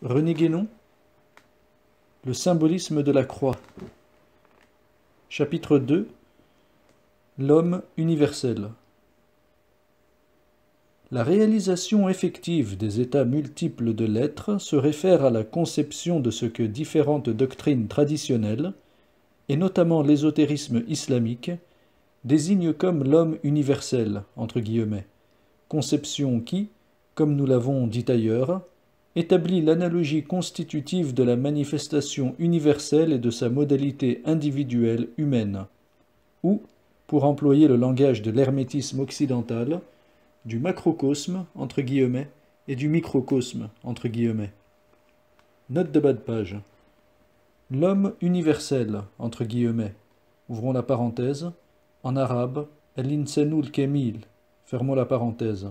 René Guénon, le symbolisme de la croix. Chapitre 2. L'homme universel. La réalisation effective des états multiples de l'être se réfère à la conception de ce que différentes doctrines traditionnelles, et notamment l'ésotérisme islamique, désignent comme l'homme universel, entre guillemets, conception qui, comme nous l'avons dit ailleurs, établit l'analogie constitutive de la manifestation universelle et de sa modalité individuelle humaine, ou, pour employer le langage de l'hermétisme occidental, du macrocosme, entre guillemets, et du microcosme, entre guillemets. Note de bas de page. L'homme universel, entre guillemets, ouvrons la parenthèse, en arabe, el-insanoul kemil, fermons la parenthèse,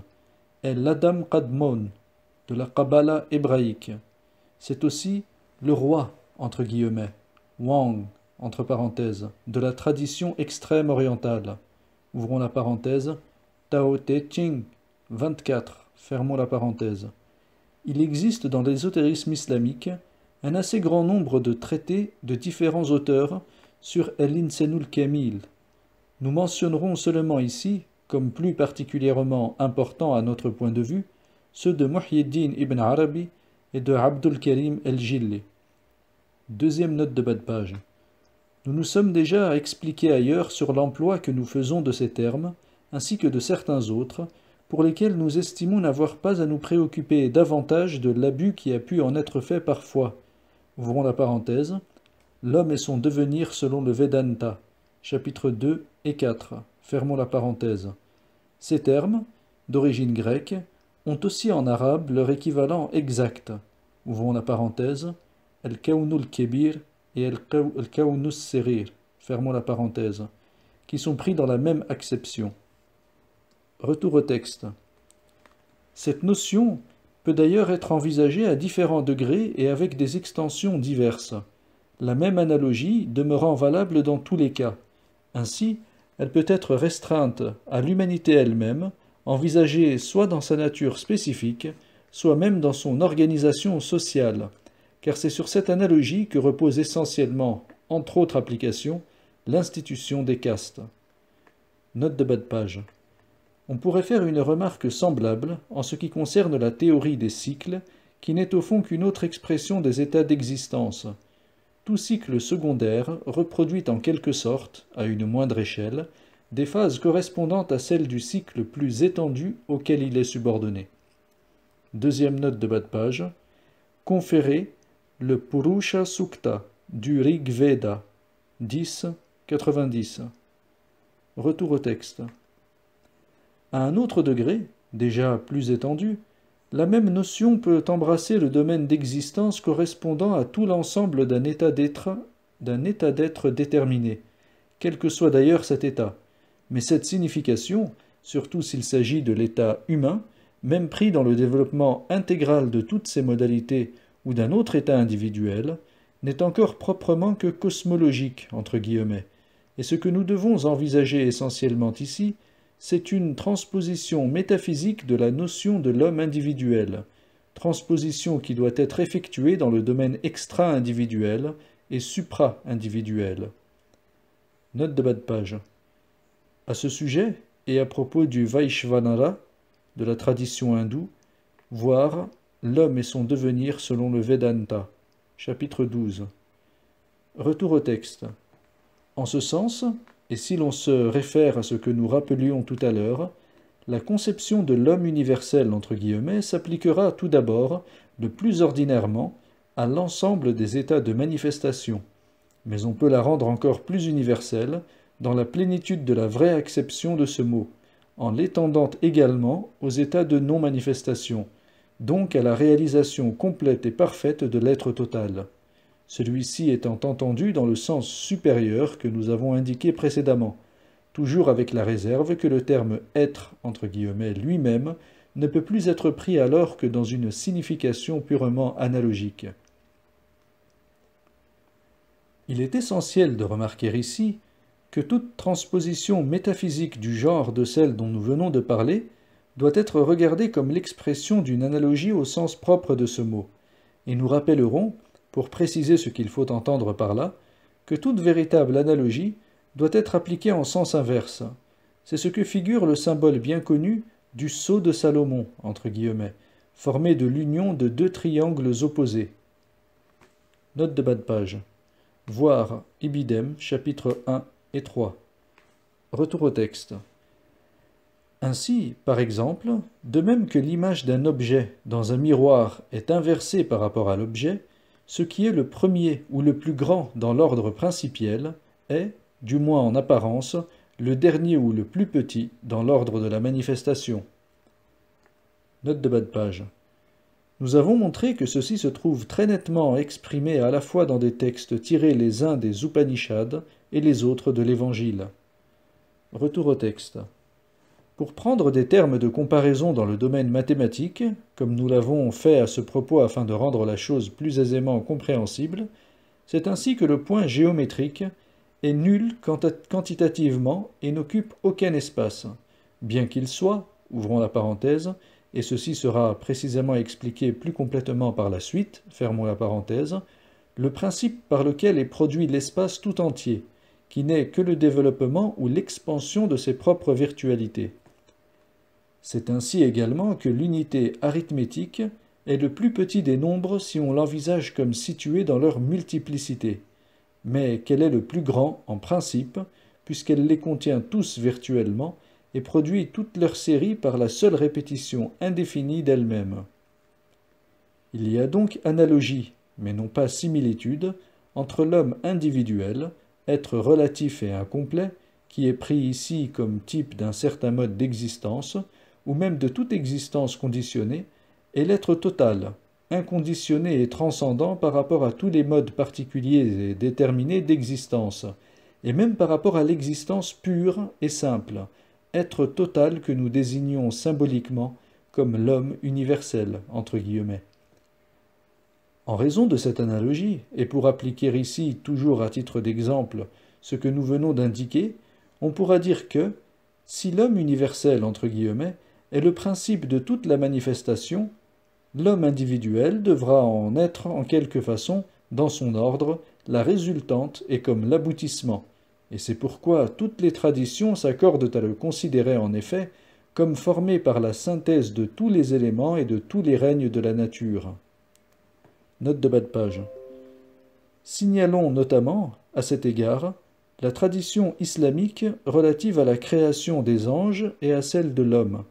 el-adam qadmon, de la Kabbala hébraïque. C'est aussi le roi, entre guillemets, Wang, entre parenthèses, de la tradition extrême orientale. Ouvrons la parenthèse, Tao Te Ching, 24, fermons la parenthèse. Il existe dans l'ésotérisme islamique un assez grand nombre de traités de différents auteurs sur El-Insanoul Kamil. Nous mentionnerons seulement ici, comme plus particulièrement importants à notre point de vue, ceux de Muhyiddin ibn Arabi et de Abdul Karim el-Jilli. Deuxième note de bas de page. Nous nous sommes déjà expliqués ailleurs sur l'emploi que nous faisons de ces termes, ainsi que de certains autres, pour lesquels nous estimons n'avoir pas à nous préoccuper davantage de l'abus qui a pu en être fait parfois. Ouvrons la parenthèse. L'homme et son devenir selon le Vedanta, chapitres 2 et 4. Fermons la parenthèse. Ces termes, d'origine grecque, ont aussi en arabe leur équivalent exact. Ouvrons la parenthèse. El-Kawnul Kebir et El-Kawnus Serir. Fermons la parenthèse. Qui sont pris dans la même acception. Retour au texte. Cette notion peut d'ailleurs être envisagée à différents degrés et avec des extensions diverses, la même analogie demeurant valable dans tous les cas. Ainsi, elle peut être restreinte à l'humanité elle-même, envisagée soit dans sa nature spécifique, soit même dans son organisation sociale, car c'est sur cette analogie que repose essentiellement, entre autres applications, l'institution des castes. Note de bas de page. On pourrait faire une remarque semblable en ce qui concerne la théorie des cycles, qui n'est au fond qu'une autre expression des états d'existence. Tout cycle secondaire reproduit en quelque sorte, à une moindre échelle, des phases correspondantes à celles du cycle plus étendu auquel il est subordonné. Deuxième note de bas de page. Conférer le Purusha Sukta du Rig Veda 10.90. Retour au texte. À un autre degré, déjà plus étendu, la même notion peut embrasser le domaine d'existence correspondant à tout l'ensemble d'un état d'être déterminé, quel que soit d'ailleurs cet état. Mais cette signification, surtout s'il s'agit de l'état humain, même pris dans le développement intégral de toutes ses modalités ou d'un autre état individuel, n'est encore proprement que cosmologique, entre guillemets, et ce que nous devons envisager essentiellement ici, c'est une transposition métaphysique de la notion de l'homme individuel, transposition qui doit être effectuée dans le domaine extra-individuel et supra-individuel. Note de bas de page. À ce sujet, et à propos du Vaishvanara, de la tradition hindoue, voir l'homme et son devenir selon le Vedanta, chapitre 12. Retour au texte. En ce sens, et si l'on se réfère à ce que nous rappelions tout à l'heure, la conception de l'homme universel entre guillemets s'appliquera tout d'abord, le plus ordinairement, à l'ensemble des états de manifestation, mais on peut la rendre encore plus universelle dans la plénitude de la vraie acception de ce mot, en l'étendant également aux états de non-manifestation, donc à la réalisation complète et parfaite de l'être total. Celui-ci étant entendu dans le sens supérieur que nous avons indiqué précédemment, toujours avec la réserve que le terme « être » entre guillemets lui-même ne peut plus être pris alors que dans une signification purement analogique. Il est essentiel de remarquer ici que toute transposition métaphysique du genre de celle dont nous venons de parler doit être regardée comme l'expression d'une analogie au sens propre de ce mot, et nous rappellerons, pour préciser ce qu'il faut entendre par là, que toute véritable analogie doit être appliquée en sens inverse. C'est ce que figure le symbole bien connu du sceau de Salomon, entre guillemets, formé de l'union de deux triangles opposés. Note de bas de page. Voir Ibidem, chapitres 1 et 3. Retour au texte. Ainsi, par exemple, de même que l'image d'un objet dans un miroir est inversée par rapport à l'objet, ce qui est le premier ou le plus grand dans l'ordre principiel est, du moins en apparence, le dernier ou le plus petit dans l'ordre de la manifestation. Note de bas de page. Nous avons montré que ceci se trouve très nettement exprimé à la fois dans des textes tirés les uns des Upanishads et les autres de l'Évangile. Retour au texte. Pour prendre des termes de comparaison dans le domaine mathématique, comme nous l'avons fait à ce propos afin de rendre la chose plus aisément compréhensible, c'est ainsi que le point géométrique est nul quantitativement et n'occupe aucun espace, bien qu'il soit, ouvrons la parenthèse, et ceci sera précisément expliqué plus complètement par la suite, fermons la parenthèse, le principe par lequel est produit l'espace tout entier, qui n'est que le développement ou l'expansion de ses propres virtualités. C'est ainsi également que l'unité arithmétique est le plus petit des nombres si on l'envisage comme situé dans leur multiplicité, mais qu'elle est le plus grand en principe, puisqu'elle les contient tous virtuellement et produit toute leur série par la seule répétition indéfinie d'elle-même. Il y a donc analogie, mais non pas similitude, entre l'homme individuel, être relatif et incomplet, qui est pris ici comme type d'un certain mode d'existence, ou même de toute existence conditionnée, et l'être total, inconditionné et transcendant par rapport à tous les modes particuliers et déterminés d'existence, et même par rapport à l'existence pure et simple, être total que nous désignons symboliquement comme l'homme universel, entre guillemets. En raison de cette analogie, et pour appliquer ici, toujours à titre d'exemple, ce que nous venons d'indiquer, on pourra dire que, si l'homme universel, entre guillemets, est le principe de toute la manifestation, l'homme individuel devra en être en quelque façon, dans son ordre, la résultante et comme l'aboutissement, et c'est pourquoi toutes les traditions s'accordent à le considérer en effet comme formé par la synthèse de tous les éléments et de tous les règnes de la nature. Note de bas de page. Signalons notamment, à cet égard, la tradition islamique relative à la création des anges et à celle de l'homme.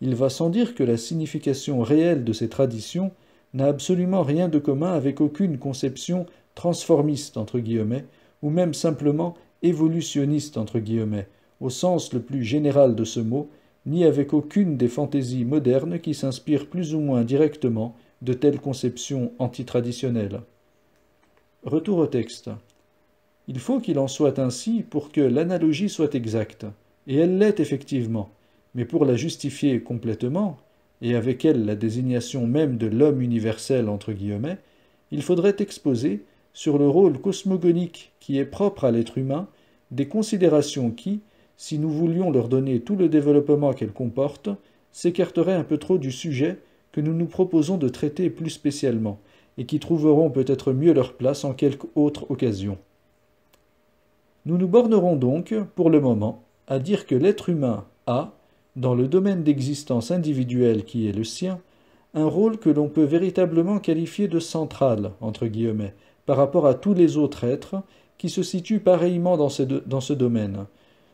Il va sans dire que la signification réelle de ces traditions n'a absolument rien de commun avec aucune conception transformiste, entre guillemets, ou même simplement évolutionniste, entre guillemets, au sens le plus général de ce mot, ni avec aucune des fantaisies modernes qui s'inspirent plus ou moins directement de telles conceptions antitraditionnelles. Retour au texte. Il faut qu'il en soit ainsi pour que l'analogie soit exacte, et elle l'est effectivement, mais pour la justifier complètement, et avec elle la désignation même de l'homme universel entre guillemets, il faudrait exposer, sur le rôle cosmogonique qui est propre à l'être humain, des considérations qui, si nous voulions leur donner tout le développement qu'elles comportent, s'écarteraient un peu trop du sujet que nous nous proposons de traiter plus spécialement, et qui trouveront peut-être mieux leur place en quelque autre occasion. Nous nous bornerons donc, pour le moment, à dire que l'être humain a, dans le domaine d'existence individuelle qui est le sien, un rôle que l'on peut véritablement qualifier de central, entre guillemets, par rapport à tous les autres êtres qui se situent pareillement dans ce domaine.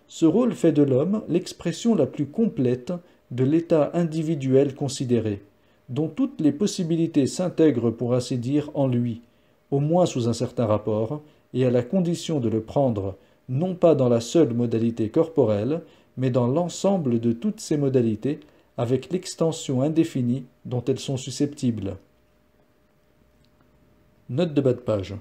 Ce rôle fait de l'homme l'expression la plus complète de l'état individuel considéré, dont toutes les possibilités s'intègrent pour ainsi dire en lui, au moins sous un certain rapport, et à la condition de le prendre non pas dans la seule modalité corporelle, mais dans l'ensemble de toutes ces modalités, avec l'extension indéfinie dont elles sont susceptibles. Note de bas de page.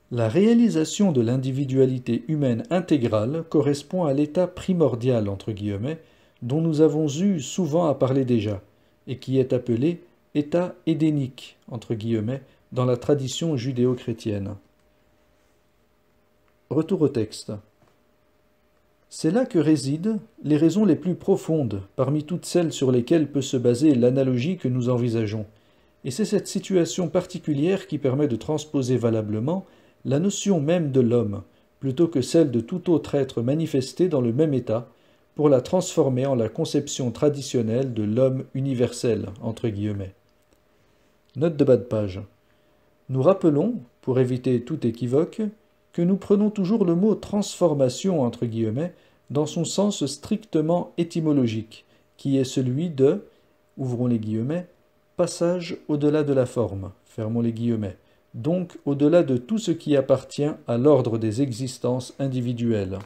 La réalisation de l'individualité humaine intégrale correspond à l'état primordial, entre guillemets, dont nous avons eu souvent à parler déjà, et qui est appelé état édénique, entre guillemets, dans la tradition judéo-chrétienne. Retour au texte. C'est là que résident les raisons les plus profondes parmi toutes celles sur lesquelles peut se baser l'analogie que nous envisageons, et c'est cette situation particulière qui permet de transposer valablement la notion même de l'homme, plutôt que celle de tout autre être manifesté dans le même état, pour la transformer en la conception traditionnelle de l'homme universel, entre guillemets. Note de bas de page. Nous rappelons, pour éviter tout équivoque, que nous prenons toujours le mot transformation, entre guillemets, dans son sens strictement étymologique, qui est celui de, ouvrons les guillemets, passage au-delà de la forme, fermons les guillemets, donc au-delà de tout ce qui appartient à l'ordre des existences individuelles.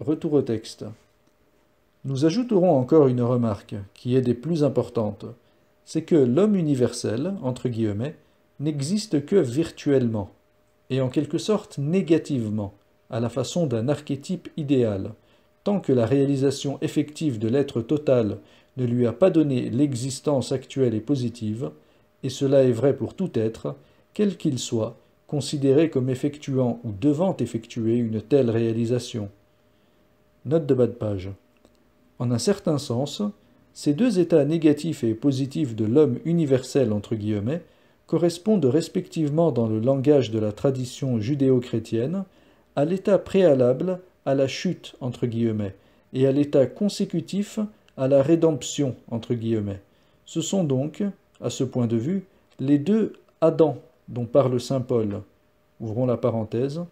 Retour au texte. Nous ajouterons encore une remarque, qui est des plus importantes, c'est que l'homme universel, entre guillemets, n'existe que virtuellement, et en quelque sorte négativement, à la façon d'un archétype idéal, tant que la réalisation effective de l'être total ne lui a pas donné l'existence actuelle et positive, et cela est vrai pour tout être, quel qu'il soit, considéré comme effectuant ou devant effectuer une telle réalisation. Note de bas de page. En un certain sens, ces deux états négatifs et positifs de l'homme universel entre guillemets correspondent respectivement dans le langage de la tradition judéo-chrétienne à l'état préalable à la chute entre guillemets et à l'état consécutif à la rédemption entre guillemets. Ce sont donc, à ce point de vue, les deux Adam dont parle saint Paul. Ouvrons la parenthèse.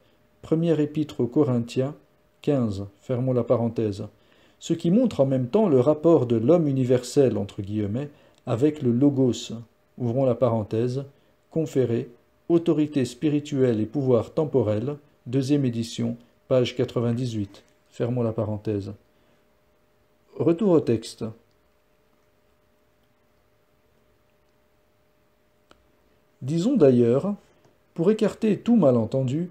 Première épître aux Corinthiens 15, fermons la parenthèse. Ce qui montre en même temps le rapport de l'homme universel entre guillemets avec le logos. Ouvrons la parenthèse. Conféré, autorité spirituelle et pouvoir temporel, deuxième édition, page 98. Fermons la parenthèse. Retour au texte. Disons d'ailleurs, pour écarter tout malentendu,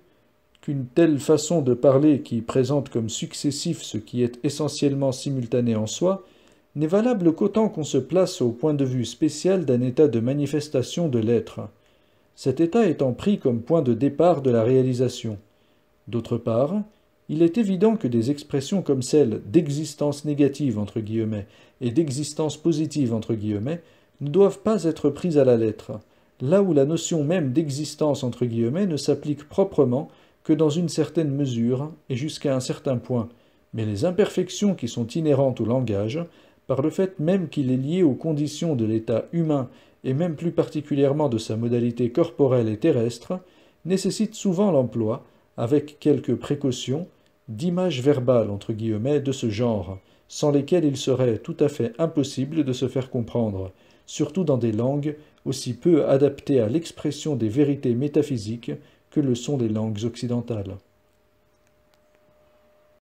qu'une telle façon de parler qui présente comme successif ce qui est essentiellement simultané en soi, n'est valable qu'autant qu'on se place au point de vue spécial d'un état de manifestation de l'être, cet état étant pris comme point de départ de la réalisation. D'autre part, il est évident que des expressions comme celle d'existence négative entre guillemets et d'existence positive entre guillemets ne doivent pas être prises à la lettre, là où la notion même d'existence entre guillemets ne s'applique proprement que dans une certaine mesure et jusqu'à un certain point, mais les imperfections qui sont inhérentes au langage, par le fait même qu'il est lié aux conditions de l'état humain et même plus particulièrement de sa modalité corporelle et terrestre, nécessitent souvent l'emploi, avec quelques précautions, d'images verbales entre guillemets de ce genre, sans lesquelles il serait tout à fait impossible de se faire comprendre, surtout dans des langues aussi peu adaptées à l'expression des vérités métaphysiques que le sont les langues occidentales.